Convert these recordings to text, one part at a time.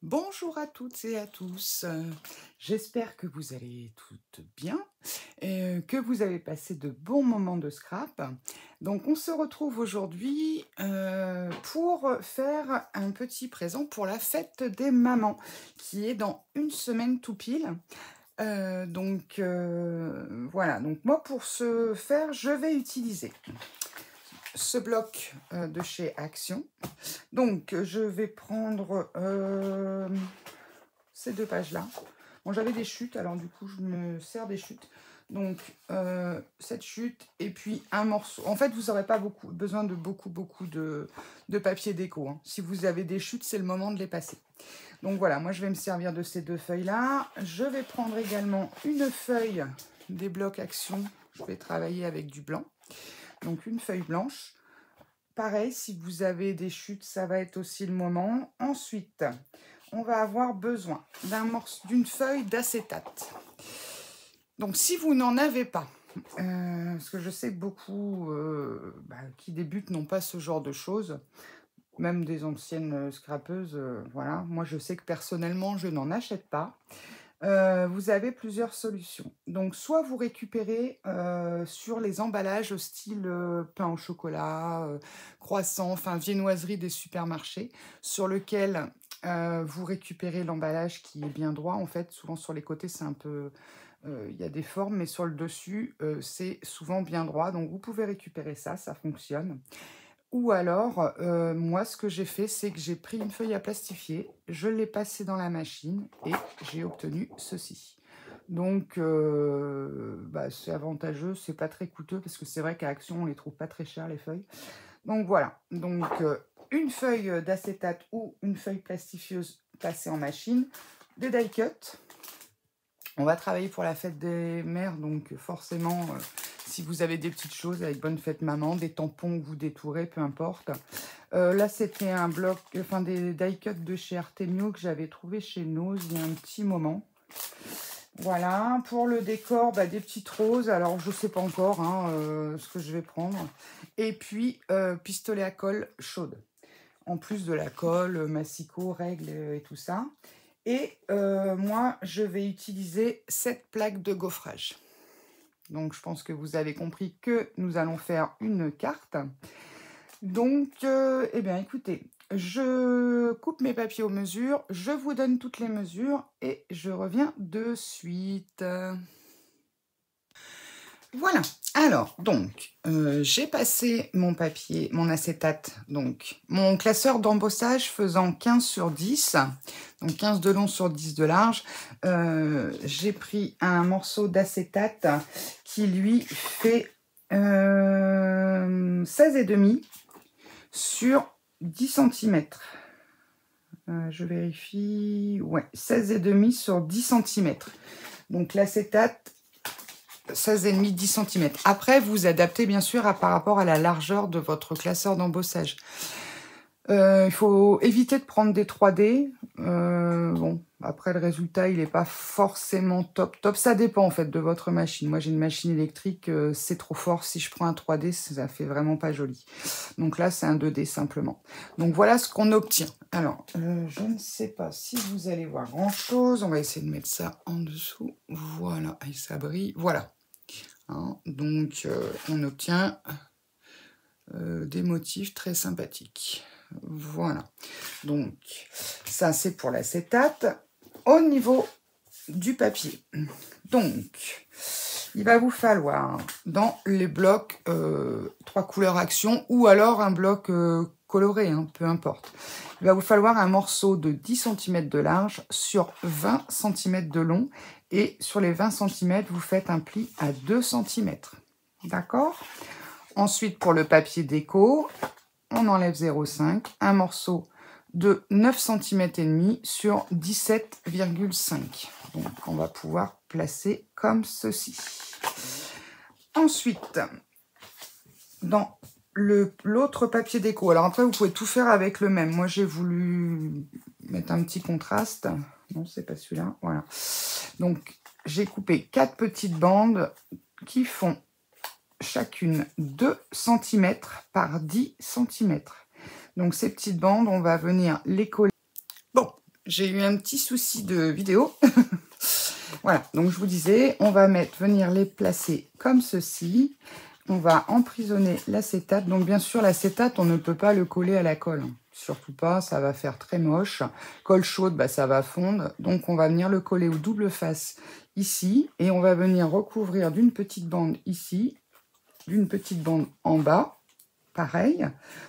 Bonjour à toutes et à tous. J'espère que vous allez toutes bien et que vous avez passé de bons moments de scrap. Donc, on se retrouve aujourd'hui pour faire un petit présent pour la fête des mamans qui est dans une semaine tout pile. Voilà. Donc, moi, pour ce faire, je vais utiliser ce bloc de chez Action. Donc, je vais prendre ces deux pages-là. Bon, j'avais des chutes, alors du coup, je me sers des chutes. Donc, cette chute et puis un morceau. En fait, vous n'aurez pas besoin de beaucoup de papier déco, hein. Si vous avez des chutes, c'est le moment de les passer. Donc voilà, moi, je vais me servir de ces deux feuilles-là. Je vais prendre également une feuille des blocs Action. Je vais travailler avec du blanc. Donc, une feuille blanche. Pareil, si vous avez des chutes, ça va être aussi le moment. Ensuite, on va avoir besoin d'une feuille d'acétate. Donc, si vous n'en avez pas, parce que je sais que beaucoup qui débutent n'ont pas ce genre de choses, même des anciennes scrapeuses, voilà. Moi, je sais que personnellement, je n'en achète pas. Vous avez plusieurs solutions. Donc, soit vous récupérez sur les emballages au style pain au chocolat, croissant, enfin viennoiserie des supermarchés, sur lequel vous récupérez l'emballage qui est bien droit. En fait, souvent sur les côtés, c'est un peu... il y a des formes, mais sur le dessus, c'est souvent bien droit. Donc, vous pouvez récupérer ça, ça fonctionne. Ou alors, moi, ce que j'ai fait, c'est que j'ai pris une feuille à plastifier, je l'ai passée dans la machine et j'ai obtenu ceci. Donc, c'est avantageux, c'est pas très coûteux parce que c'est vrai qu'à Action, on les trouve pas très chères, les feuilles. Donc, voilà. Donc, une feuille d'acétate ou une feuille plastifieuse passée en machine, des die cuts. On va travailler pour la fête des mères, donc forcément... si vous avez des petites choses avec bonne fête maman, des tampons que vous détourez, peu importe. Là, c'était un bloc, enfin des die cuts de chez Artemio que j'avais trouvé chez Nose il y a un petit moment. Voilà, pour le décor, des petites roses. Alors, je ne sais pas encore ce que je vais prendre. Et puis, pistolet à colle chaude. En plus de la colle, massicot, règle et tout ça. Et moi, je vais utiliser cette plaque de gaufrage. Donc, je pense que vous avez compris que nous allons faire une carte. Donc, eh bien, écoutez, je coupe mes papiers aux mesures, je vous donne toutes les mesures et je reviens de suite. Voilà. Alors, donc, j'ai passé mon papier, mon acétate, donc, mon classeur d'embossage faisant 15 sur 10, donc 15 de long sur 10 de large. J'ai pris un morceau d'acétate qui, lui, fait 16,5 sur 10 cm. Je vérifie. Ouais, 16,5 sur 10 cm. Donc, l'acétate... 16,5, 10 cm. Après, vous adaptez bien sûr par rapport à la largeur de votre classeur d'embossage. Il faut éviter de prendre des 3D. Bon, après le résultat, il n'est pas forcément top. Ça dépend en fait de votre machine. Moi, j'ai une machine électrique, c'est trop fort. Si je prends un 3D, ça fait vraiment pas joli. Donc là, c'est un 2D simplement. Donc voilà ce qu'on obtient. Alors, je ne sais pas si vous allez voir grand-chose. On va essayer de mettre ça en dessous. Voilà, et ça brille. Voilà. Donc, on obtient des motifs très sympathiques. Voilà. Donc, ça, c'est pour l'acétate. Au niveau du papier. Donc, il va vous falloir, dans les blocs 3 couleurs Action, ou alors un bloc coloré, peu importe. Il va vous falloir un morceau de 10 cm de large sur 20 cm de long. Et sur les 20 cm, vous faites un pli à 2 cm. D'accord? Ensuite, pour le papier déco, on enlève 0,5. Un morceau de 9 cm et demi sur 17,5. Donc, on va pouvoir placer comme ceci. Ensuite, dans l'autre papier déco. Alors après, vous pouvez tout faire avec le même. Moi, j'ai voulu mettre un petit contraste. Non, c'est pas celui-là. Voilà. Donc, j'ai coupé 4 petites bandes qui font chacune 2 cm par 10 cm. Donc, ces petites bandes, on va venir les coller. Bon, j'ai eu un petit souci de vidéo. Voilà, donc je vous disais, on va venir les placer comme ceci. On va emprisonner l'acétate. Donc bien sûr, l'acétate, on ne peut pas le coller à la colle. Surtout pas, ça va faire très moche. Colle chaude, bah, ça va fondre. Donc on va venir le coller au double face ici. Et on va venir recouvrir d'une petite bande ici, d'une petite bande en bas. Pareil.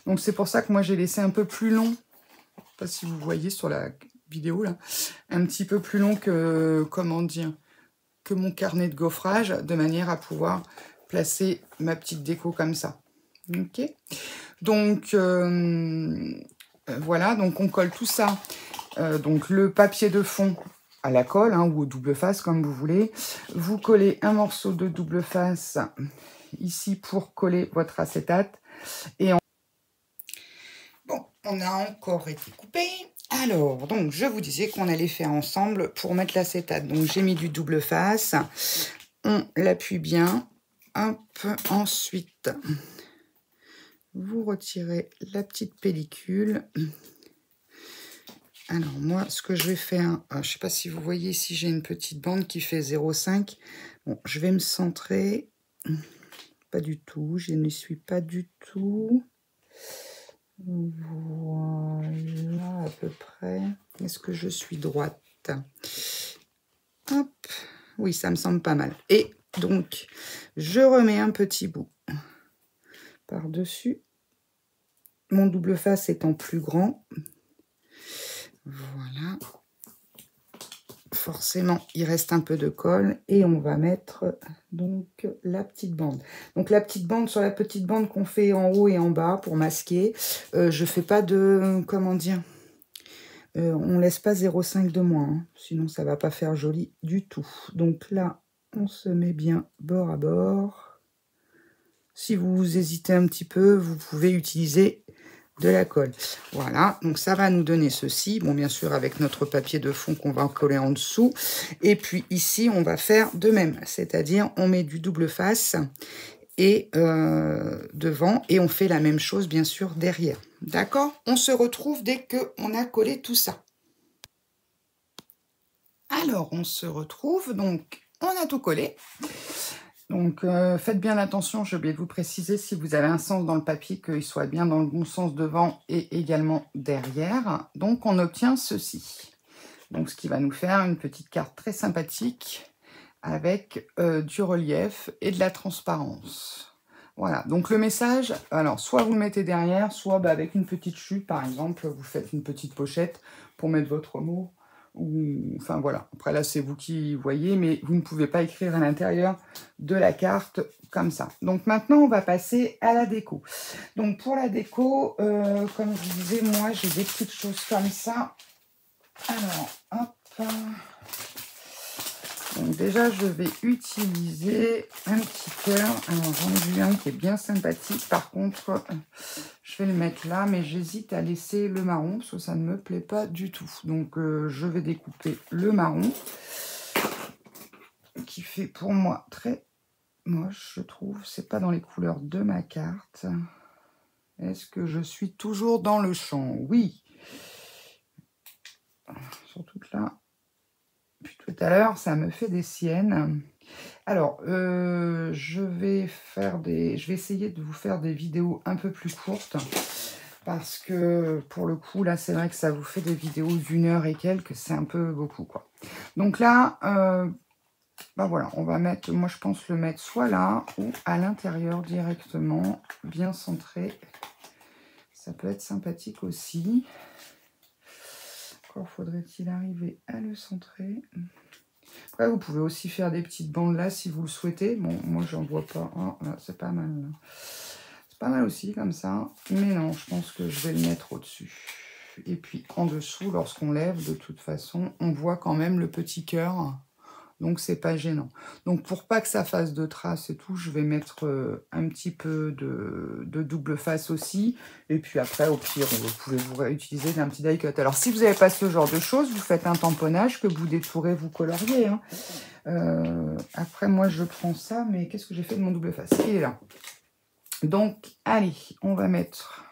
Donc c'est pour ça que moi j'ai laissé un peu plus long. Je ne sais pas si vous voyez sur la vidéo là. Un petit peu plus long que, comment dire, que mon carnet de gaufrage, de manière à pouvoir placer ma petite déco comme ça. Ok. Donc voilà, donc on colle tout ça. Donc le papier de fond à la colle, hein, ou au double face comme vous voulez. Vous collez un morceau de double face ici pour coller votre acétate. Et bon, on a encore été coupé. Alors, donc je vous disais qu'on allait faire ensemble pour mettre l'acétate. Donc j'ai mis du double face. On l'appuie bien. Hop, ensuite, vous retirez la petite pellicule. Alors moi, ce que je vais faire, je ne sais pas si vous voyez ici, j'ai une petite bande qui fait 0,5. Bon, je vais me centrer. Pas du tout, je ne suis pas du tout. Voilà, à peu près. Est-ce que je suis droite? Hop, oui, ça me semble pas mal. Et donc, je remets un petit bout par-dessus. Mon double face étant plus grand. Voilà. Forcément, il reste un peu de colle. Et on va mettre donc la petite bande. Donc la petite bande, sur la petite bande qu'on fait en haut et en bas pour masquer, je fais pas de, comment dire, on laisse pas 0,5 de moins, hein, sinon ça va pas faire joli du tout. Donc là, on se met bien bord à bord. Si vous hésitez un petit peu, vous pouvez utiliser de la colle. Voilà, donc ça va nous donner ceci. Bon, bien sûr, avec notre papier de fond qu'on va coller en dessous. Et puis ici, on va faire de même. C'est-à-dire, on met du double face et devant. Et on fait la même chose, bien sûr, derrière. D'accord? On se retrouve dès qu'on a collé tout ça. Alors, on se retrouve. Donc, on a tout collé. Donc, faites bien attention, j'ai oublié de vous préciser, si vous avez un sens dans le papier, qu'il soit bien dans le bon sens devant et également derrière. Donc, on obtient ceci. Donc, ce qui va nous faire une petite carte très sympathique avec du relief et de la transparence. Voilà, donc le message, alors, soit vous le mettez derrière, soit avec une petite chute, par exemple, vous faites une petite pochette pour mettre votre mot. Ou, enfin voilà, après là c'est vous qui voyez, mais vous ne pouvez pas écrire à l'intérieur de la carte comme ça. Donc maintenant on va passer à la déco. Donc pour la déco, comme je vous disais, moi j'ai des petites choses comme ça. Alors hop, donc déjà je vais utiliser un petit cœur. Alors j'en ai vu un qui est bien sympathique, par contre je vais le mettre là, mais j'hésite à laisser le marron parce que ça ne me plaît pas du tout. Donc je vais découper le marron qui fait pour moi très moche, je trouve. C'est pas dans les couleurs de ma carte. Est-ce que je suis toujours dans le champ? Oui. Surtout que là, puis tout à l'heure, ça me fait des siennes. Alors, je vais essayer de vous faire des vidéos un peu plus courtes. Parce que, pour le coup, là, c'est vrai que ça vous fait des vidéos d'1 heure et quelques. C'est un peu beaucoup, quoi. Donc là, ben voilà, on va mettre, moi, je pense le mettre soit là ou à l'intérieur directement, bien centré. Ça peut être sympathique aussi. Encore faudrait-il arriver à le centrer. Après, vous pouvez aussi faire des petites bandes là si vous le souhaitez. Bon, moi, j'en vois pas. Oh, là, c'est pas mal. C'est pas mal aussi, comme ça. Mais non, je pense que je vais le mettre au-dessus. Et puis, en dessous, lorsqu'on lève, de toute façon, on voit quand même le petit cœur. Donc, c'est pas gênant. Donc, pour pas que ça fasse de traces et tout, je vais mettre un petit peu de double face aussi. Et puis après, au pire, vous pouvez vous réutiliser d'un petit die cut. Alors, si vous n'avez pas ce genre de choses, vous faites un tamponnage que vous détourez, vous coloriez. Hein. Après, moi, je prends ça. Mais qu'est-ce que j'ai fait de mon double face? Il est là. Donc, allez, on va mettre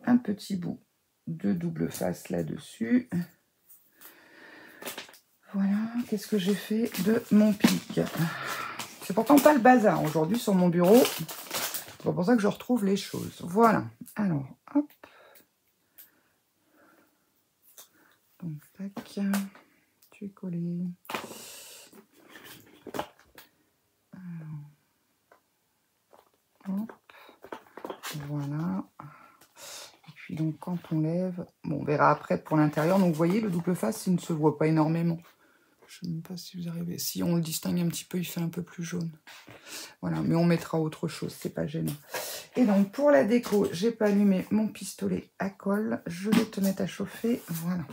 un petit bout de double face là-dessus. Voilà, qu'est-ce que j'ai fait de mon pic? C'est pourtant pas le bazar aujourd'hui sur mon bureau. C'est pour ça que je retrouve les choses. Voilà. Alors, hop. Donc, tac. Tu es collé. Hop. Voilà. Et puis donc quand on lève, bon, on verra après pour l'intérieur. Donc vous voyez, le double face, il ne se voit pas énormément. Je ne sais même pas si vous arrivez. Si on le distingue un petit peu, il fait un peu plus jaune. Voilà, mais on mettra autre chose, c'est pas gênant. Et donc pour la déco, j'ai pas allumé mon pistolet à colle. Je vais te mettre à chauffer. Voilà.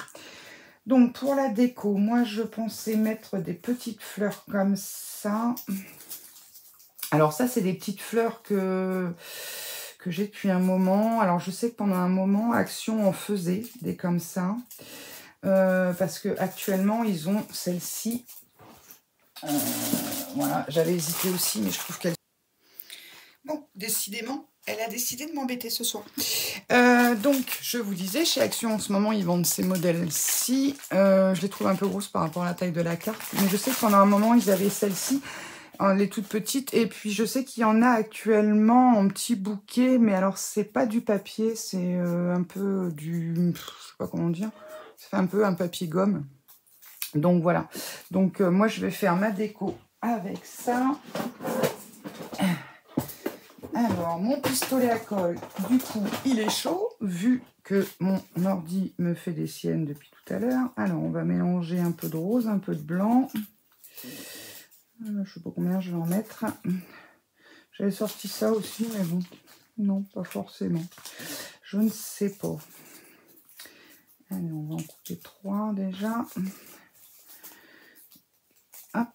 Donc pour la déco, moi je pensais mettre des petites fleurs comme ça. Alors ça, c'est des petites fleurs que j'ai depuis un moment. Alors je sais que pendant un moment, Action en faisait des comme ça. Parce que actuellement ils ont celle-ci. Voilà, j'avais hésité aussi, mais je trouve qu'elle... Bon, décidément, elle a décidé de m'embêter ce soir. Donc, je vous disais, chez Action, en ce moment, ils vendent ces modèles-ci. Je les trouve un peu grosses par rapport à la taille de la carte. Mais je sais que pendant un moment, ils avaient celle-ci, les toutes petites. Et puis, je sais qu'il y en a actuellement en petit bouquet. Mais alors, c'est pas du papier, c'est un peu du... Je sais pas comment dire. Ça fait un peu un papier gomme. Donc, voilà. Donc, moi, je vais faire ma déco avec ça. Alors, mon pistolet à colle, du coup, il est chaud, vu que mon ordi me fait des siennes depuis tout à l'heure. Alors, on va mélanger un peu de rose, un peu de blanc. Je ne sais pas combien je vais en mettre. J'avais sorti ça aussi, mais bon, non, pas forcément. Je ne sais pas. Allez, on va en couper 3 déjà. Hop.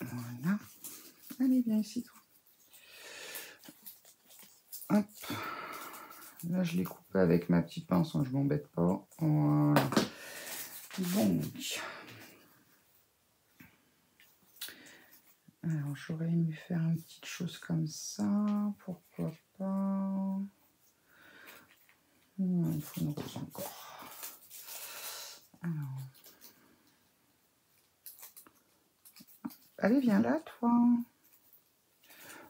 Voilà. Allez, viens ici, toi. Hop. Là, je les coupe avec ma petite pince, hein, je m'embête pas. Voilà. Donc. Alors, j'aurais aimé faire une petite chose comme ça. Pourquoi pas? Il faut une rose encore. Alors. Allez, viens là, toi.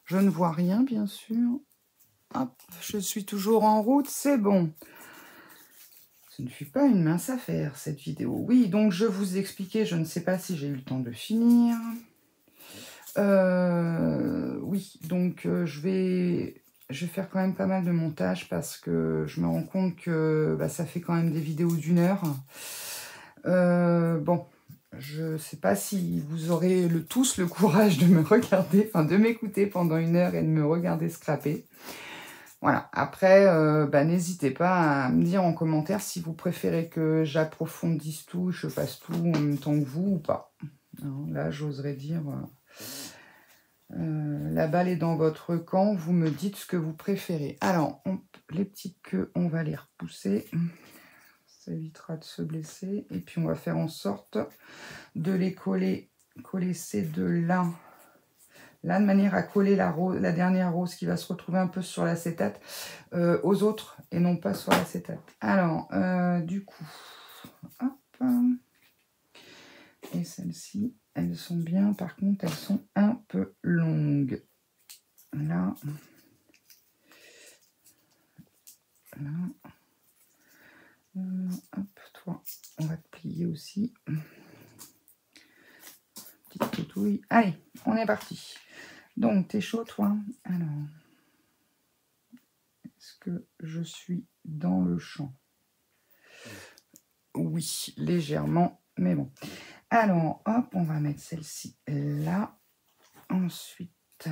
Je ne vois rien, bien sûr. Hop, je suis toujours en route, c'est bon. Ce ne fut pas une mince affaire, cette vidéo. Oui, donc je vous expliquais, je ne sais pas si j'ai eu le temps de finir. Oui, donc je vais faire quand même pas mal de montage parce que je me rends compte que ça fait quand même des vidéos d'1 heure. Bon, je sais pas si vous aurez tous le courage de me regarder, enfin de m'écouter pendant 1 heure et de me regarder scraper. Voilà, après, n'hésitez pas à me dire en commentaire si vous préférez que j'approfondisse tout, je fasse tout en même temps que vous ou pas. Alors, là, j'oserais dire... la balle est dans votre camp, vous me dites ce que vous préférez. Alors, les petites queues, on va les repousser. Ça évitera de se blesser. Et puis, on va faire en sorte de les coller ces deux-là. Là, de manière à coller la dernière rose qui va se retrouver un peu sur l'acétate aux autres et non pas sur l'acétate. Alors, du coup, hop. Et celles-ci, elles sont bien. Par contre, elles sont un peu longues. Là. Là. Hop, toi, on va te plier aussi. Petite toutouille. Allez, on est parti. Donc, t'es chaud, toi? Alors, est-ce que je suis dans le champ? Oui, légèrement, mais bon. Alors, hop, on va mettre celle-ci là. Ensuite...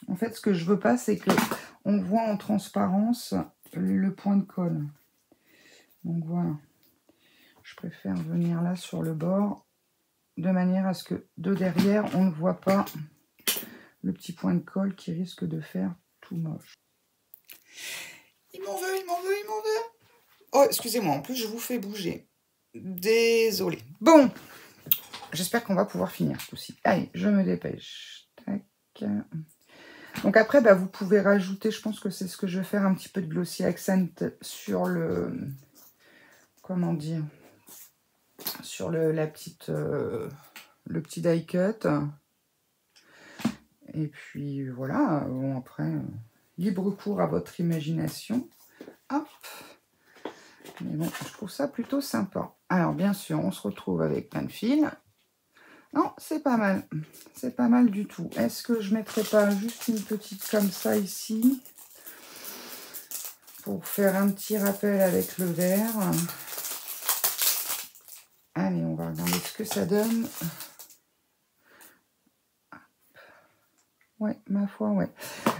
En fait, ce que je veux pas, c'est que on voit en transparence le point de colle. Donc voilà. Je préfère venir là sur le bord, de manière à ce que de derrière, on ne voit pas le petit point de colle qui risque de faire tout moche. Il m'en veut, il m'en veut, il m'en veut. Oh, excusez-moi, en plus, je vous fais bouger. Désolée. Bon, j'espère qu'on va pouvoir finir tout ci. Allez, je me dépêche. Tac. Donc après, bah, vous pouvez rajouter, je pense que c'est ce que je vais faire, un petit peu de Glossy Accent sur le... Comment dire? Sur la petite... le petit die cut. Et puis voilà, bon, après, libre cours à votre imagination. Hop. Mais bon, je trouve ça plutôt sympa. Alors, bien sûr, on se retrouve avec plein de fils. Non, c'est pas mal. C'est pas mal du tout. Est-ce que je ne mettrais pas juste une petite comme ça ici pour faire un petit rappel avec le vert? Allez, on va regarder ce que ça donne. Ouais, ma foi, ouais.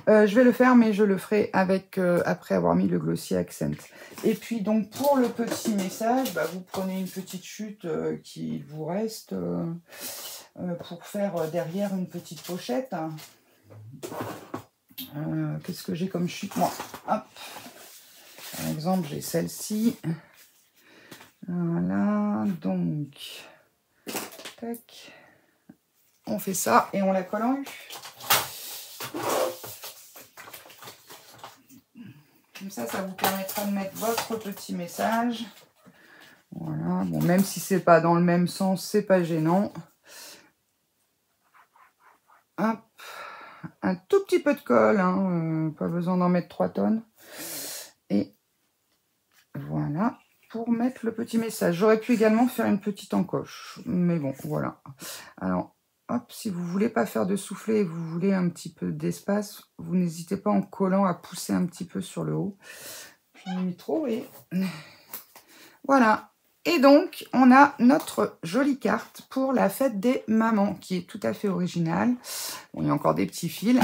Je vais le faire, mais je le ferai avec après avoir mis le Glossy Accent. Et puis, donc, pour le petit message, bah, vous prenez une petite chute qui vous reste pour faire derrière une petite pochette. Qu'est-ce que j'ai comme chute, moi? Hop. Par exemple, j'ai celle-ci. Voilà, donc, tac. On fait ça et on la colle en U. Comme ça vous permettra de mettre votre petit message. Voilà, bon, même si c'est pas dans le même sens, c'est pas gênant. Hop. Un tout petit peu de colle, hein, pas besoin d'en mettre 3 tonnes. Et voilà, pour mettre le petit message. J'aurais pu également faire une petite encoche, mais bon, voilà. Alors, hop, si vous voulez pas faire de soufflet et vous voulez un petit peu d'espace, vous n'hésitez pas en collant à pousser un petit peu sur le haut. J'en ai mis trop et voilà. Et donc, on a notre jolie carte pour la fête des mamans, qui est tout à fait originale. Bon, il y a encore des petits fils.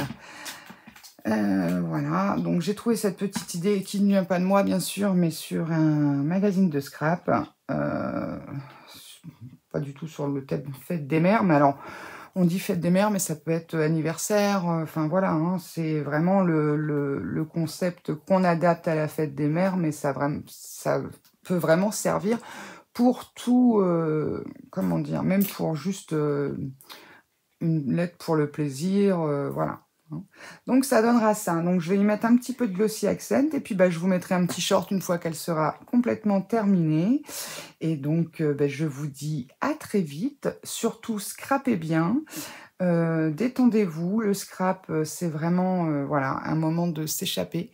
Voilà, donc j'ai trouvé cette petite idée qui ne vient pas de moi, bien sûr, mais sur un magazine de scrap. Pas du tout sur le thème fête des mères, mais alors, on dit fête des mères, mais ça peut être anniversaire. Enfin, voilà, hein, c'est vraiment le concept qu'on adapte à la fête des mères, mais ça peut vraiment servir pour tout, comment dire, même pour juste une lettre pour le plaisir, voilà. Donc ça donnera ça. Donc je vais y mettre un petit peu de Glossy Accent et puis bah, je vous mettrai un petit short une fois qu'elle sera complètement terminée. Et donc bah, je vous dis à très vite. Surtout scrapez bien, détendez-vous. Le scrap c'est vraiment voilà, un moment de s'échapper.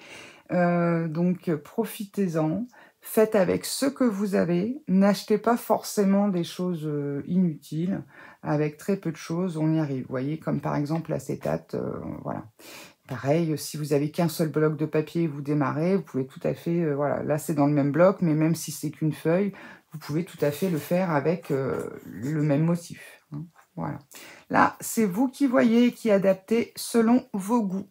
Donc profitez-en. Faites avec ce que vous avez. N'achetez pas forcément des choses inutiles. Avec très peu de choses, on y arrive. Vous voyez, comme par exemple l'acétate, voilà. Pareil, si vous avez qu'un seul bloc de papier et vous démarrez, vous pouvez tout à fait, voilà, là c'est dans le même bloc, mais même si c'est qu'une feuille, vous pouvez tout à fait le faire avec le même motif. Hein, voilà. Là, c'est vous qui voyez, qui adaptez selon vos goûts.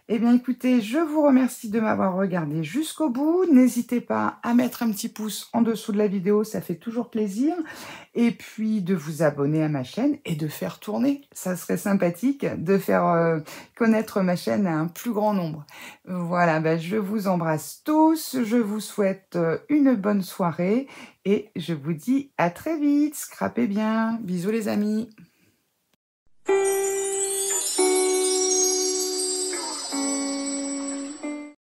Eh bien, écoutez, je vous remercie de m'avoir regardé jusqu'au bout. N'hésitez pas à mettre un petit pouce en dessous de la vidéo, ça fait toujours plaisir. Et puis, de vous abonner à ma chaîne et de faire tourner. Ça serait sympathique de faire connaître ma chaîne à un plus grand nombre. Voilà, ben, je vous embrasse tous. Je vous souhaite une bonne soirée. Et je vous dis à très vite. Scrapez bien. Bisous les amis.